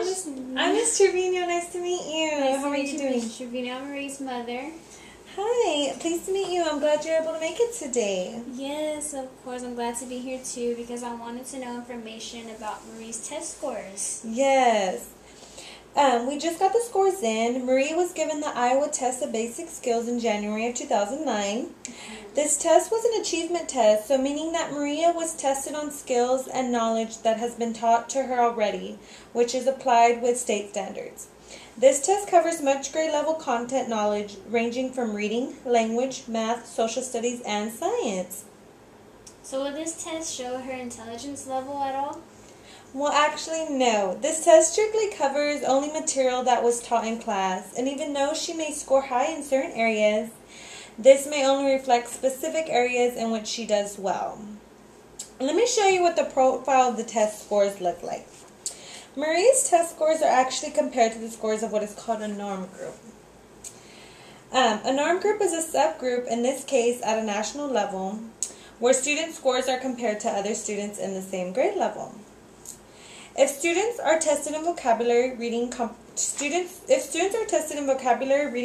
Miss Trevino. Nice to meet you. Nice How are you doing? Miss Trevino. I'm Marie's mother. Hi. Pleased to meet you. I'm glad you're able to make it today. Yes, of course. I'm glad to be here too because I wanted to know information about Marie's test scores. Yes. We just got the scores in. Marie was given the Iowa Test of Basic Skills in January of 2009. This test was an achievement test, so meaning that Maria was tested on skills and knowledge that has been taught to her already, which is applied with state standards. This test covers much grade level content knowledge ranging from reading, language, math, social studies, and science. So will this test show her intelligence level at all? Well, actually, no. This test strictly covers only material that was taught in class, and even though she may score high in certain areas, this may only reflect specific areas in which she does well. Let me show you what the profile of the test scores look like. Marie's test scores are actually compared to the scores of what is called a norm group. A norm group is a subgroup, in this case at a national level, where student scores are compared to other students in the same grade level. If students are tested in vocabulary, reading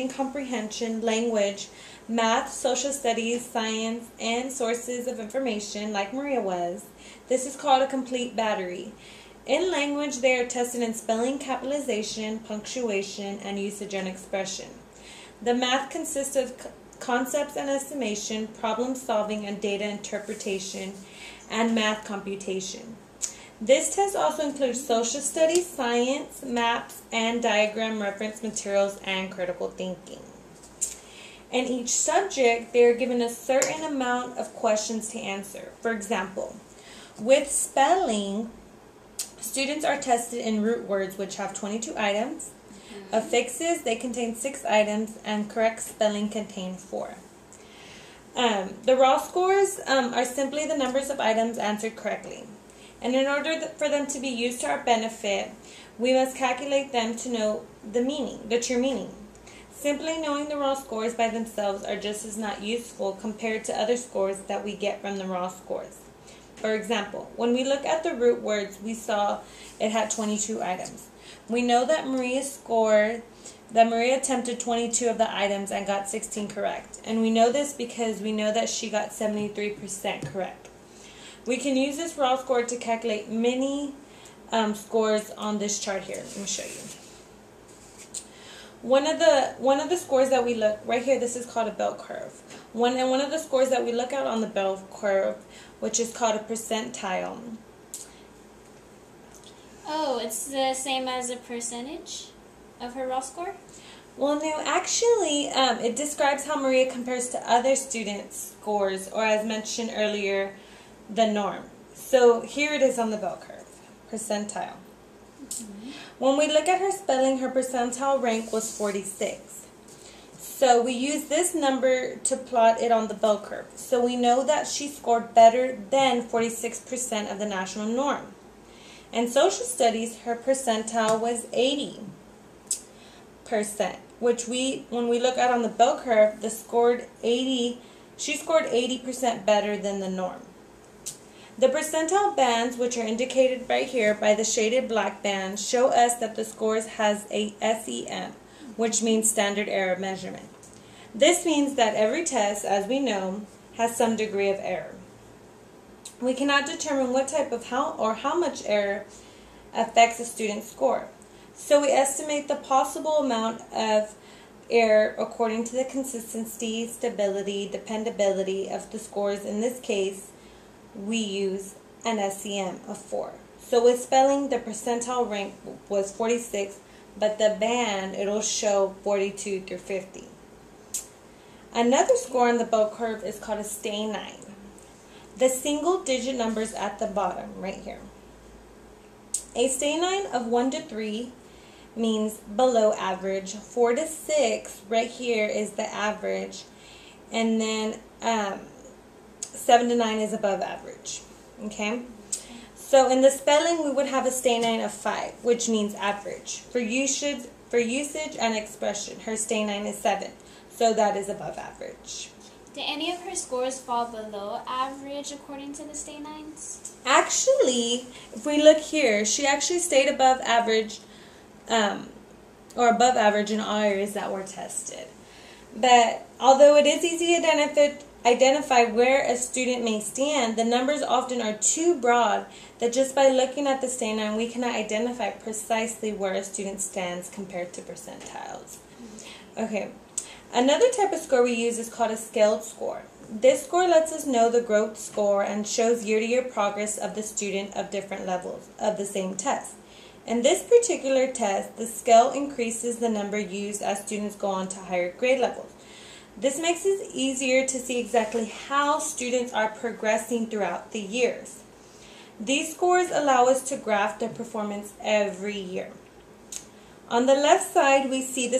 comprehension, language, math, social studies, science, and sources of information, like Maria was, this is called a complete battery. In language, they are tested in spelling, capitalization, punctuation, and usage and expression. The math consists of concepts and estimation, problem solving, and data interpretation, and math computation. This test also includes social studies, science, maps, and diagram reference materials, and critical thinking. In each subject, they are given a certain amount of questions to answer. For example, with spelling, students are tested in root words, which have 22 items. Affixes, they contain 6 items, and correct spelling contain 4. The raw scores are simply the numbers of items answered correctly. And in order for them to be used to our benefit, we must calculate them to know the true meaning. Simply knowing the raw scores by themselves are just as not useful compared to other scores that we get from the raw scores. For example, when we look at the root words, we saw it had 22 items. We know that Maria attempted 22 of the items and got 16 correct. And we know this because we know that she got 73% correct. We can use this raw score to calculate many scores on this chart here. Let me show you. One of the scores that we look right here, this is called a bell curve. One of the scores that we look at on the bell curve, which is called a percentile. Oh, it's the same as a percentage of her raw score? Well, no, actually, it describes how Maria compares to other students' scores, or as mentioned earlier, the norm. So here it is on the bell curve, percentile. When we look at her spelling, her percentile rank was 46. So we use this number to plot it on the bell curve. So we know that she scored better than 46% of the national norm. In social studies, her percentile was 80%, which when we look at on the bell curve, she scored 80% better than the norm. The percentile bands, which are indicated right here by the shaded black bands, show us that the scores has a SEM, which means standard error measurement. This means that every test, as we know, has some degree of error. We cannot determine what type of how much error affects a student's score. So we estimate the possible amount of error according to the consistency, stability, dependability of the scores. In this case, we use an SEM of 4. So with spelling, the percentile rank was 46, but the band, it'll show 42 through 50. Another score on the bell curve is called a Standarized. The single digit numbers at the bottom, right here. A Standarized of 1 to 3 means below average. 4 to 6, right here, is the average. And then 7 to 9 is above average. Okay? So in the spelling, we would have a Standarized of 5, which means average. For usage and expression, her Standarized is 7. So that is above average. Did any of her scores fall below average according to the Standarized? Actually, if we look here, she actually stayed above average or above average in all areas that were tested. But although it is easy to identify where a student may stand, the numbers often are too broad that just by looking at the standard we cannot identify precisely where a student stands compared to percentiles. Okay, another type of score we use is called a scaled score. This score lets us know the growth score and shows year-to-year progress of the student of different levels of the same test. In this particular test, the scale increases the number used as students go on to higher grade levels. This makes it easier to see exactly how students are progressing throughout the years. These scores allow us to graph their performance every year. On the left side, we see the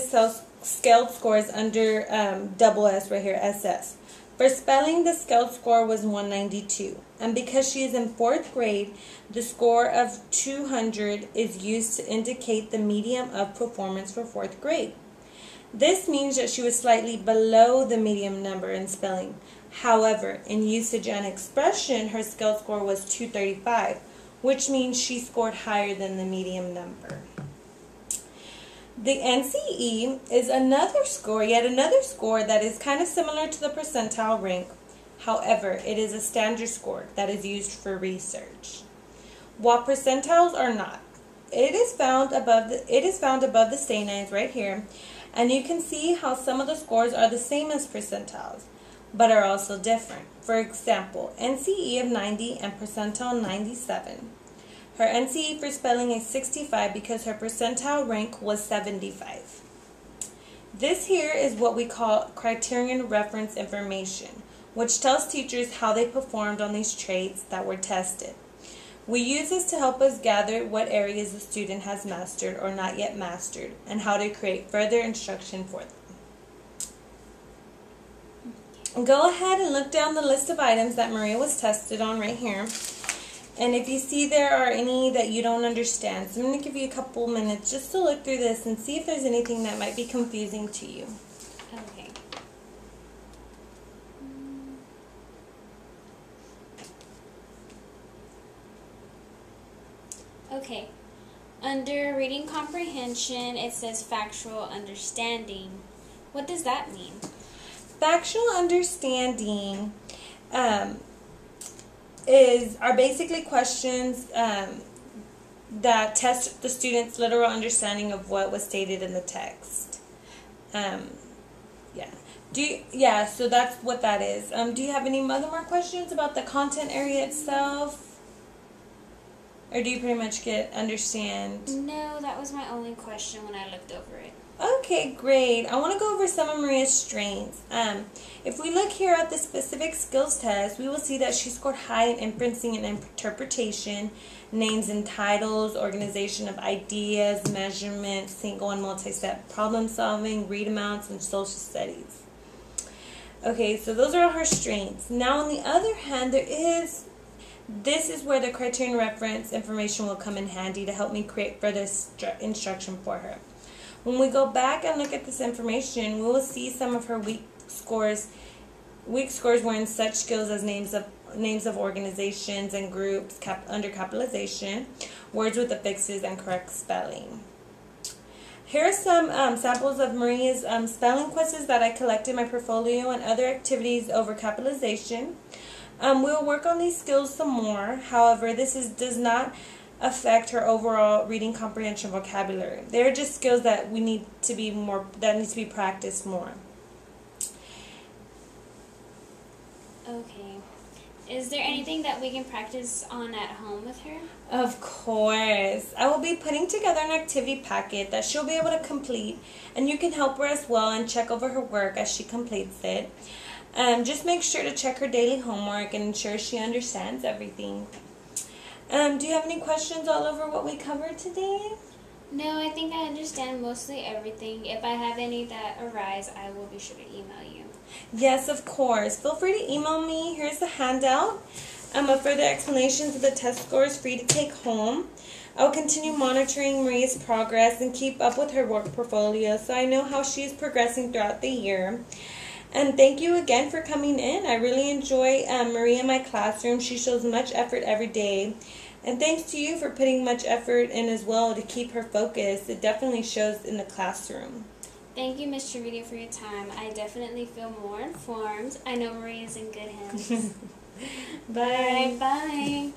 scaled scores under double S right here, SS. For spelling, the scaled score was 192, and because she is in 4th grade, the score of 200 is used to indicate the medium of performance for 4th grade. This means that she was slightly below the medium number in spelling. However, in usage and expression, her scaled score was 235, which means she scored higher than the medium number. The NCE is yet another score that is kind of similar to the percentile rank. However, it is a standard score that is used for research. While percentiles are not, it is found above the Standarized right here, and you can see how some of the scores are the same as percentiles, but are also different. For example, NCE of 90 and percentile 97. Her NCE for spelling is 65 because her percentile rank was 75. This here is what we call criterion reference information, which tells teachers how they performed on these traits that were tested. We use this to help us gather what areas the student has mastered or not yet mastered, and how to create further instruction for them. Go ahead and look down the list of items that Maria was tested on right here. And if you see there are any that you don't understand, so I'm going to give you a couple minutes just to look through this and see if there's anything that might be confusing to you. Okay. Okay. Under reading comprehension, it says factual understanding. What does that mean? Factual understanding are basically questions that test the student's literal understanding of what was stated in the text. So that's what that is. Do you have any other more questions about the content area itself? Or do you pretty much understand? No, that was my only question when I looked over it. Okay, great. I want to go over some of Maria's strengths. If we look here at the specific skills test, we will see that she scored high in inferencing and interpretation, names and titles, organization of ideas, measurement, single and multi-step problem solving, read amounts, and social studies. Okay, so those are all her strengths. Now, on the other hand, this is where the criterion reference information will come in handy to help me create further instruction for her. When we go back and look at this information, we will see some of her weak scores. Weak scores were in such skills as names of organizations and groups under capitalization, words with affixes, and correct spelling. Here are some samples of Maria's spelling quizzes that I collected in my portfolio and other activities over capitalization. We'll work on these skills some more. However, this does not affect her overall reading comprehension vocabulary. They're just skills that need to be practiced more. Okay. Is there anything that we can practice on at home with her? Of course. I will be putting together an activity packet that she'll be able to complete, and you can help her as well and check over her work as she completes it. Just make sure to check her daily homework and ensure she understands everything. Do you have any questions all over what we covered today? No, I think I understand mostly everything. If I have any that arise, I will be sure to email you. Yes, of course. Feel free to email me. Here's the handout of further explanations of the test scores for you to take home. I'll continue monitoring Maria's progress and keep up with her work portfolio so I know how she is progressing throughout the year. And thank you again for coming in. I really enjoy Maria in my classroom. She shows much effort every day. And thanks to you for putting much effort in as well to keep her focused. It definitely shows in the classroom. Thank you, Ms. Trevino, for your time. I definitely feel more informed. I know Maria's in good hands. Bye. All right, bye.